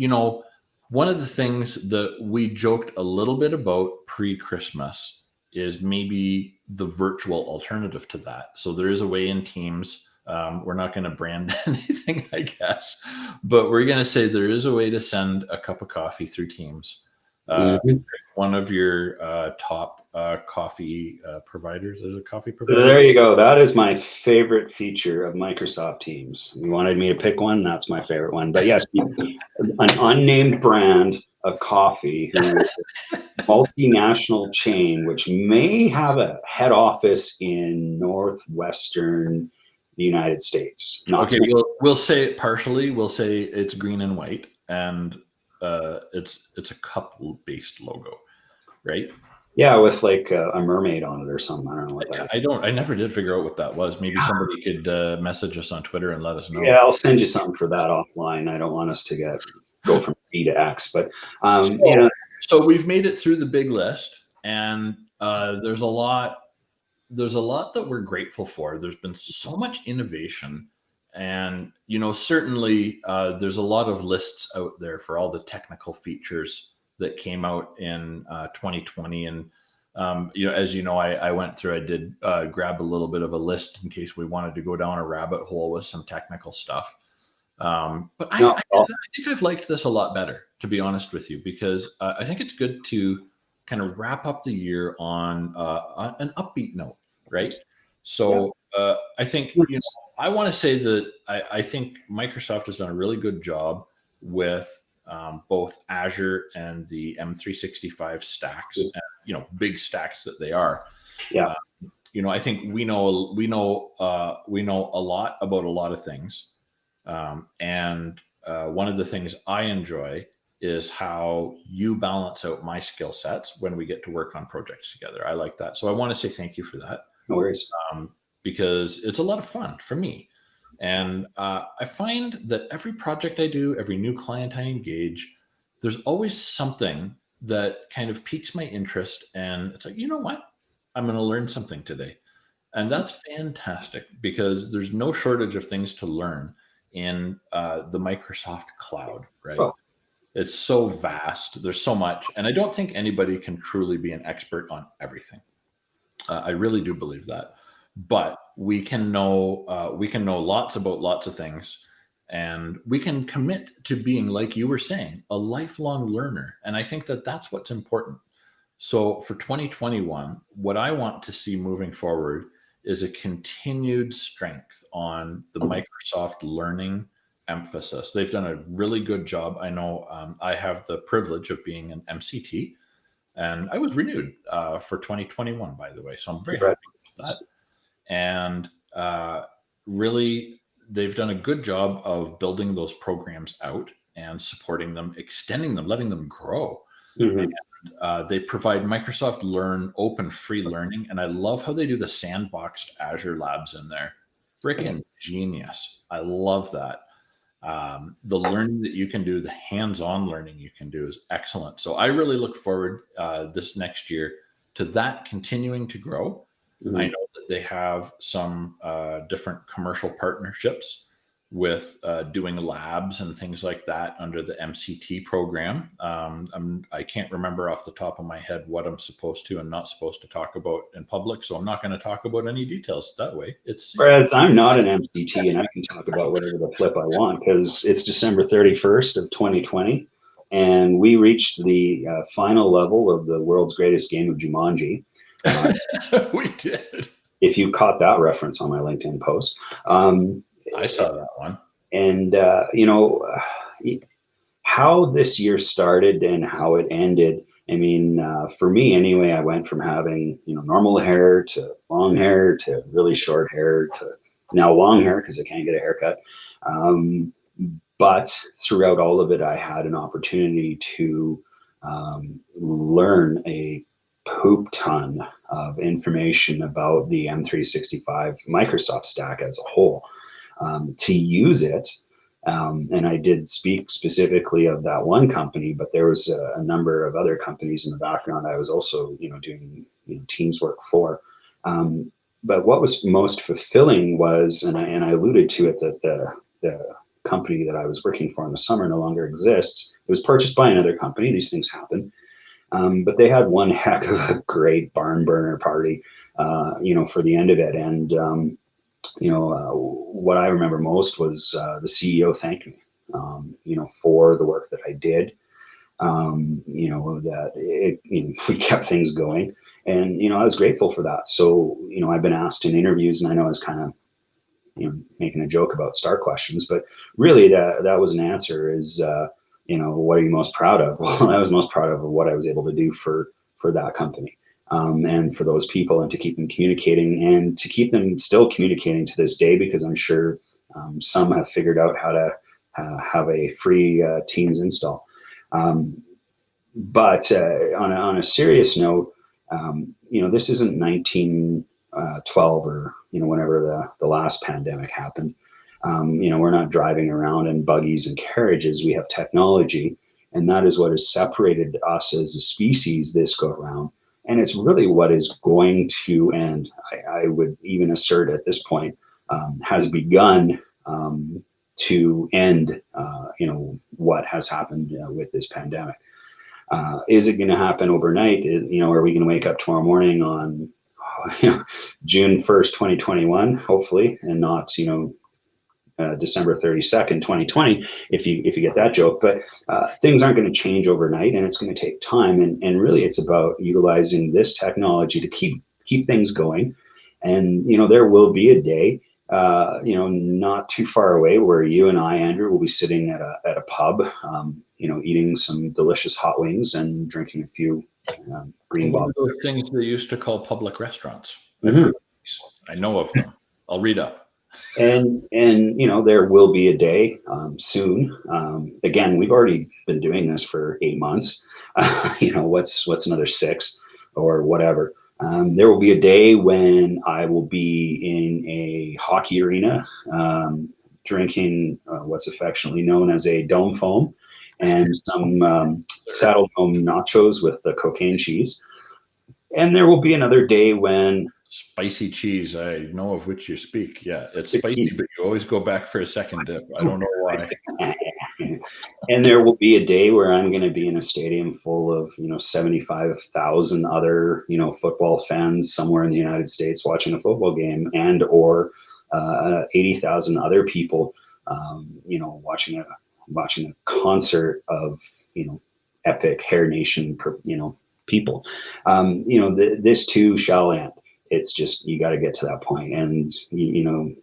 one of the things that we joked a little bit about pre-Christmas is maybe the virtual alternative to that. So there is a way in Teams. We're not going to brand anything, I guess, but we're going to say there is a way to send a cup of coffee through Teams. One of your top coffee providers is a coffy provider. There you go. That is my favorite feature of Microsoft Teams. You wanted me to pick one? That's my favorite one. But yes, an unnamed brand of coffee, who is a multinational chain, which may have a head office in northwestern the United States. Okay, we'll say it partially. We'll say it's green and white, and it's a cup-based logo, right? Yeah, with like a mermaid on it or something. I don't know what that is. I never did figure out what that was. Maybe somebody could message us on Twitter and let us know. Yeah, I'll send you something for that offline. I don't want us to go from B to X, but so we've made it through the big list, and there's a lot that we're grateful for. There's been so much innovation, and certainly there's a lot of lists out there for all the technical features that came out in 2020. And as I went through, I did grab a little bit of a list in case we wanted to go down a rabbit hole with some technical stuff. But I think I've liked this a lot better, to be honest with you, because I think it's good to kind of wrap up the year on an upbeat note, right? So I think I want to say that I think Microsoft has done a really good job with both Azure and the M365 stacks, and, big stacks that they are. Yeah. I think we know a lot about a lot of things, and one of the things I enjoy is how you balance out my skill sets when we get to work on projects together. I like that, so I want to say thank you for that. No worries. Because it's a lot of fun for me, and I find that every project I do, every new client I engage, there's always something that kind of piques my interest, and it's like, you know what? I'm going to learn something today. And that's fantastic because there's no shortage of things to learn in the Microsoft cloud, right? Oh. It's so vast. There's so much. And I don't think anybody can truly be an expert on everything. I really do believe that. But we can know lots about lots of things. And we can commit to being, like you were saying, a lifelong learner. And I think that that's what's important. So for 2021, what I want to see moving forward is a continued strength on the Microsoft learning emphasis. They've done a really good job. I know I have the privilege of being an MCT, and I was renewed for 2021, by the way. So I'm very happy with that. And really, they've done a good job of building those programs out and supporting them, extending them, letting them grow. Mm-hmm. And they provide Microsoft Learn open free learning. And I love how they do the sandboxed Azure labs in there. Freaking genius. I love that. The learning that you can do, the hands-on learning you can do is excellent. So I really look forward this next year to that continuing to grow. Mm-hmm. I know that they have some different commercial partnerships with doing labs and things like that under the MCT program. I can't remember off the top of my head what I'm supposed to and not supposed to talk about in public, so I'm not going to talk about any details that way. Whereas I'm not an MCT and I can talk about whatever the flip I want because it's December 31st of 2020 and we reached the final level of the world's greatest game of Jumanji. We did. If you caught that reference on my LinkedIn post. I saw that one. And, how this year started and how it ended. I mean, for me anyway, I went from having, normal hair to long hair to really short hair to now long hair because I can't get a haircut. But throughout all of it, I had an opportunity to learn a poop ton of information about the M365 Microsoft stack as a whole. To use it, and I did speak specifically of that one company, but there was a number of other companies in the background I was also, doing Teams work for. But what was most fulfilling was, and I alluded to it, that the company that I was working for in the summer no longer exists. It was purchased by another company. These things happen. But they had one heck of a great barn burner party, for the end of it. And, what I remember most was the CEO thanked me, for the work that I did, that we kept things going. And, I was grateful for that. So, I've been asked in interviews, and I know I was kind of, making a joke about star questions, but really that was an answer is, what are you most proud of? Well, I was most proud of what I was able to do for that company. And for those people, and to keep them communicating and to keep them still communicating to this day, because I'm sure some have figured out how to have a free Teams install. But on a serious note, this isn't 1912 or whenever the last pandemic happened. We're not driving around in buggies and carriages. We have technology, and that is what has separated us as a species this go around. And it's really what is going to end, I would even assert at this point, has begun to end, what has happened with this pandemic. Is it going to happen overnight? Are we going to wake up tomorrow morning on June 1st, 2021, hopefully, and not, December 32nd, 2020, if you get that joke. But things aren't going to change overnight, and it's going to take time. And really, it's about utilizing this technology to keep things going. And there will be a day not too far away, where you and I, Andrew, will be sitting at a pub, eating some delicious hot wings and drinking a few green One of bottles. those things they used to call public restaurants. I've Mhm. heard of these. I know of them. I'll read up. And there will be a day soon. Again, we've already been doing this for 8 months. What's another 6 or whatever. There will be a day when I will be in a hockey arena, drinking what's affectionately known as a dome foam and some saddle dome nachos with the cocaine cheese. And there will be another day when Spicy cheese. I know of which you speak. Yeah, it's spicy, but you always go back for a second dip. I don't know why. and there will be a day where I'm going to be in a stadium full of 75,000 other football fans somewhere in the United States watching a football game, and or 80,000 other people watching a concert of epic Hair Nation people. This too shall end. It's just, you got to get to that point. And,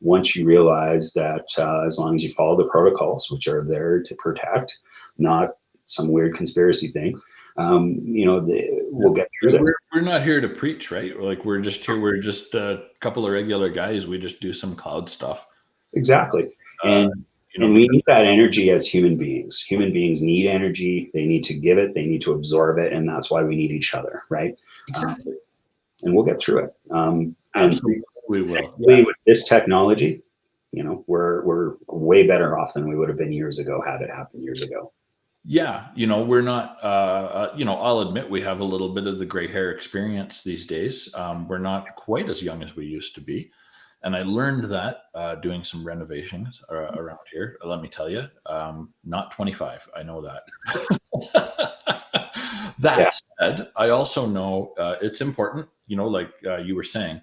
once you realize that as long as you follow the protocols, which are there to protect, not some weird conspiracy thing, we'll get through this. We're not here to preach, right? Like, we're just here. We're just a couple of regular guys. We just do some cloud stuff. Exactly. And we need that energy as human beings. Human beings need energy. They need to give it. They need to absorb it. And that's why we need each other, right? Exactly. And we'll get through it. Absolutely, we will. Yeah. With this technology, we're way better off than we would have been years ago had it happened years ago. Yeah, we're not. I'll admit we have a little bit of the gray hair experience these days. We're not quite as young as we used to be, and I learned that doing some renovations around here. Let me tell you, not 25. I know that. That said, I also know it's important, like you were saying,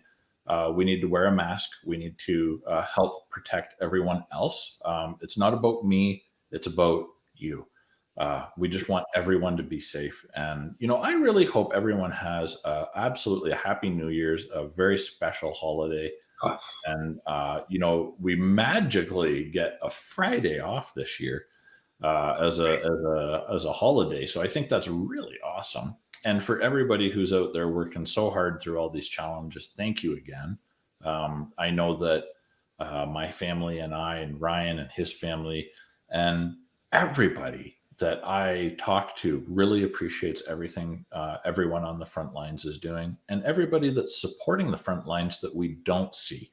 we need to wear a mask. We need to help protect everyone else. It's not about me. It's about you. We just want everyone to be safe. And, I really hope everyone has absolutely a happy New Year's, a very special holiday. And, we magically get a Friday off this year. As a holiday. So I think that's really awesome. And for everybody who's out there working so hard through all these challenges, thank you again. I know that my family and I and Ryan and his family and everybody that I talk to really appreciates everything everyone on the front lines is doing, and everybody that's supporting the front lines that we don't see.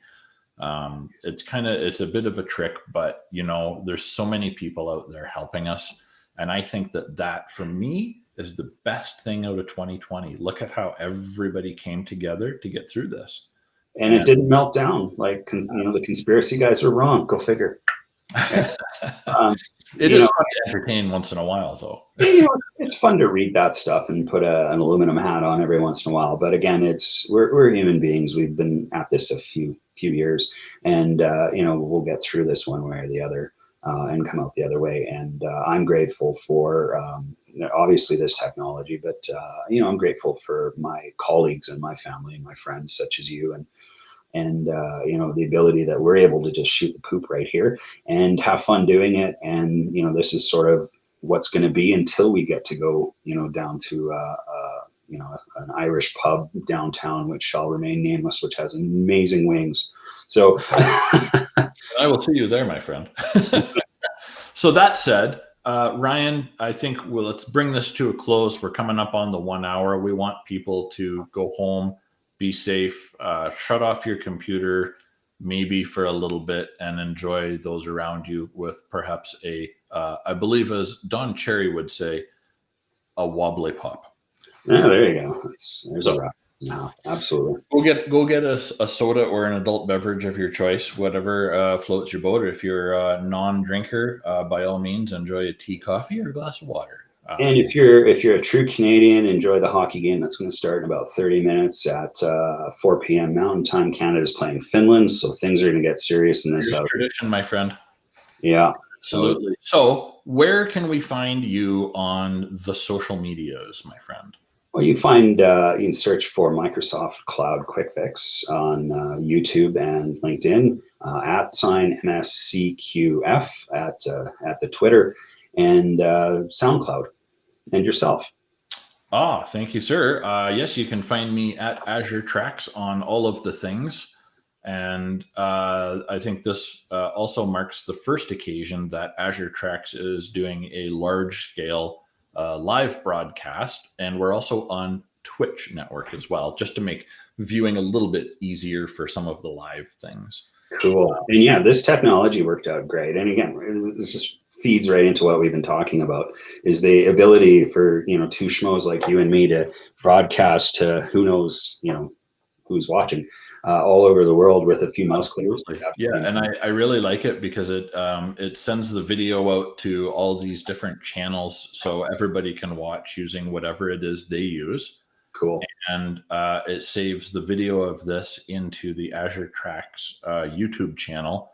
It's a bit of a trick, but there's so many people out there helping us. And I think that for me is the best thing out of 2020. Look at how everybody came together to get through this. And it didn't melt down. Like, the conspiracy guys were wrong. Go figure. It is fun to entertain once in a while, though. It's fun to read that stuff and put an aluminum hat on every once in a while. But again, we're human beings. We've been at this a few years, and we'll get through this one way or the other and come out the other way. And I'm grateful for obviously this technology, but I'm grateful for my colleagues and my family and my friends such as you, and the ability that we're able to just shoot the poop right here and have fun doing it. And this is sort of what's going to be until we get to go down to an Irish pub downtown, which shall remain nameless, which has amazing wings. So I will see you there, my friend. So that said, Ryan, I think let's bring this to a close. We're coming up on the 1 hour. We want people to go home, be safe, shut off your computer, maybe for a little bit, and enjoy those around you with perhaps I believe, as Don Cherry would say, a wobbly pop. Yeah, there you go. There's a wrap. No, absolutely. Go get a soda or an adult beverage of your choice, whatever floats your boat. Or if you're a non-drinker, by all means, enjoy a tea, coffee, or a glass of water. And if you're a true Canadian, enjoy the hockey game that's going to start in about 30 minutes at 4 p.m. Mountain Time. Canada's playing Finland, so things are going to get serious in this tradition, my friend. Yeah, absolutely. So, where can we find you on the social medias, my friend? Well, you can search for Microsoft Cloud Quick Fix on YouTube and LinkedIn, @ MSCQF at the Twitter, and SoundCloud, and yourself. Ah, thank you, sir. Yes, you can find me at AzureTracks on all of the things. And I think this also marks the first occasion that AzureTracks is doing a large scale live broadcast. And we're also on Twitch network as well, just to make viewing a little bit easier for some of the live things. Cool. And yeah, this technology worked out great. And again, this just feeds right into what we've been talking about, is the ability for, two schmoes like you and me to broadcast to who knows, who's watching all over the world with a few mouse clicks. Yeah, and I really like it because it sends the video out to all these different channels so everybody can watch using whatever it is they use. Cool. And it saves the video of this into the AzureTracks YouTube channel.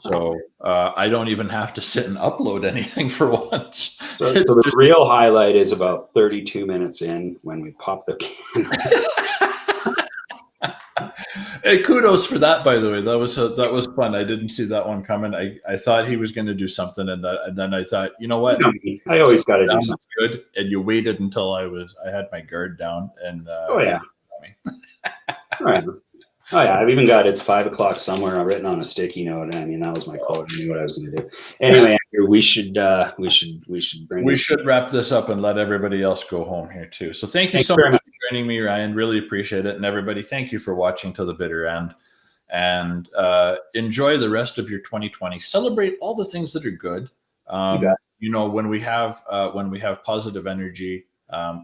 So I don't even have to sit and upload anything for once. So the real highlight is about 32 minutes in when we pop the camera. Hey, kudos for that, by the way. That was fun. I didn't see that one coming. I thought he was going to do something, and then I thought, you know what? I always got to do something good. And you waited until I had my guard down, and oh yeah, all right. Oh yeah, I've even got it's 5 o'clock somewhere written on a sticky note. I mean, that was my quote. I knew what I was going to do. Anyway, we should wrap this up and let everybody else go home here too. So thank you so much for joining me, Ryan. Really appreciate it. And everybody, thank you for watching till the bitter end. And enjoy the rest of your 2020. Celebrate all the things that are good. When we have positive energy,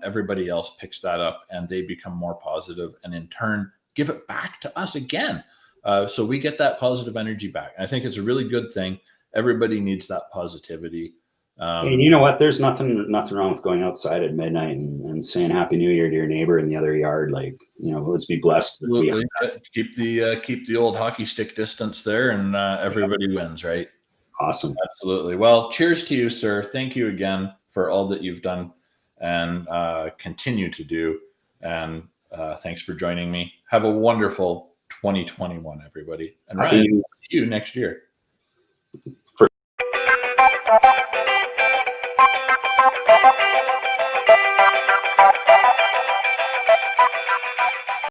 everybody else picks that up and they become more positive, and in turn give it back to us again. So we get that positive energy back. And I think it's a really good thing. Everybody needs that positivity. And you know what? There's nothing wrong with going outside at midnight and saying Happy New Year to your neighbor in the other yard. Like, let's be blessed. Absolutely. Keep the old hockey stick distance there, and everybody wins, right? Awesome. Absolutely. Well, cheers to you, sir. Thank you again for all that you've done and continue to do. And thanks for joining me. Have a wonderful 2021, everybody. And Ryan, see you next year.